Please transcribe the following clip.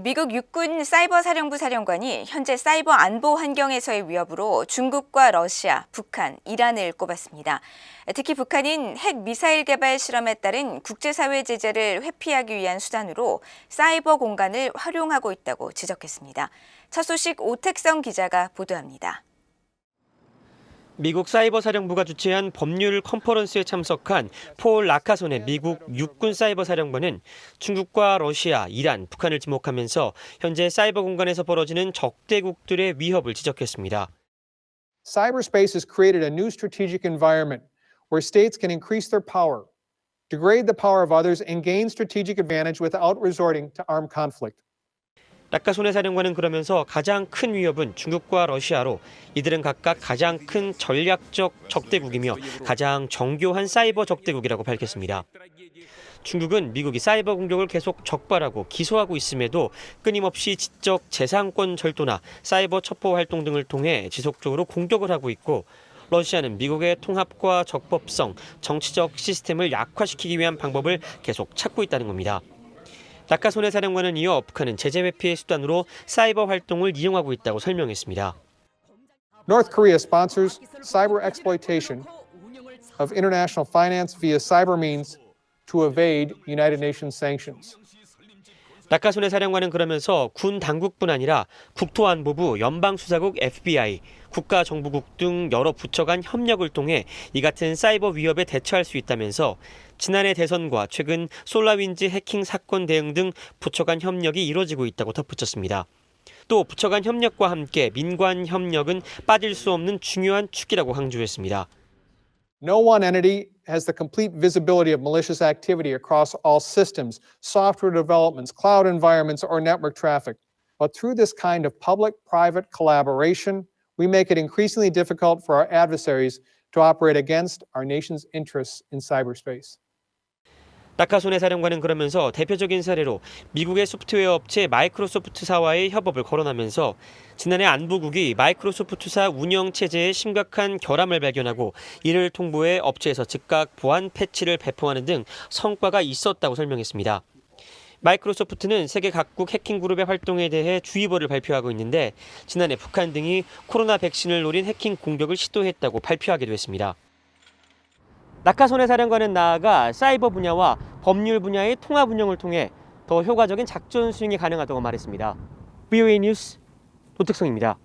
미국 육군 사이버사령부 사령관이 현재 사이버 안보 환경에서의 위협으로 중국과 러시아, 북한, 이란을 꼽았습니다. 특히 북한은 핵 미사일 개발 실험에 따른 국제사회 제재를 회피하기 위한 수단으로 사이버 공간을 활용하고 있다고 지적했습니다. 첫 소식 오택성 기자가 보도합니다. 미국 사이버사령부가 주최한 법률 컨퍼런스에 참석한 폴 라카손의 미국 육군 사이버사령관은 중국과 러시아, 이란, 북한을 지목하면서 현재 사이버 공간에서 벌어지는 적대국들의 위협을 지적했습니다. Cyberspace has created a new strategic environment where states can increase their power, degrade the power of others, and gain strategic advantage without resorting to armed conflict. 라카손의 사령관은 그러면서 가장 큰 위협은 중국과 러시아로 이들은 각각 가장 큰 전략적 적대국이며 가장 정교한 사이버 적대국이라고 밝혔습니다. 중국은 미국이 사이버 공격을 계속 적발하고 기소하고 있음에도 끊임없이 지적 재산권 절도나 사이버 첩보 활동 등을 통해 지속적으로 공격을 하고 있고 러시아는 미국의 통합과 적법성, 정치적 시스템을 약화시키기 위한 방법을 계속 찾고 있다는 겁니다. 라카손의 사령관은 이어 북한은 제재 회피의 수단으로 사이버 활동을 이용하고 있다고 설명했습니다. North Korea sponsors cyber exploitation of international finance via cyber means to evade United Nations sanctions. 라카손의 사령관은 그러면서 군 당국뿐 아니라 국토안보부, 연방수사국 FBI, 국가정보국 등 여러 부처 간 협력을 통해 이 같은 사이버 위협에 대처할 수 있다면서 지난해 대선과 최근 솔라윈즈 해킹 사건 대응 등 부처 간 협력이 이루어지고 있다고 덧붙였습니다. 또 부처 간 협력과 함께 민관 협력은 빠질 수 없는 중요한 축이라고 강조했습니다. No one entity has the complete visibility of malicious activity across all systems, software developments, cloud environments, or network traffic. But through this kind of public-private collaboration, we make it increasingly difficult for our adversaries to operate against our nation's interests in cyberspace. 라카손의 사령관은 그러면서 대표적인 사례로 미국의 소프트웨어 업체 마이크로소프트사와의 협업을 거론하면서 지난해 안보국이 마이크로소프트사 운영 체제에 심각한 결함을 발견하고 이를 통보해 업체에서 즉각 보안 패치를 배포하는 등 성과가 있었다고 설명했습니다. 마이크로소프트는 세계 각국 해킹 그룹의 활동에 대해 주의보를 발표하고 있는데 지난해 북한 등이 코로나 백신을 노린 해킹 공격을 시도했다고 발표하기도 했습니다. 라카손의 사령관은 나아가 사이버 분야와 법률 분야의 통합 운영을 통해 더 효과적인 작전 수행이 가능하다고 말했습니다. VOA 뉴스 도특성입니다.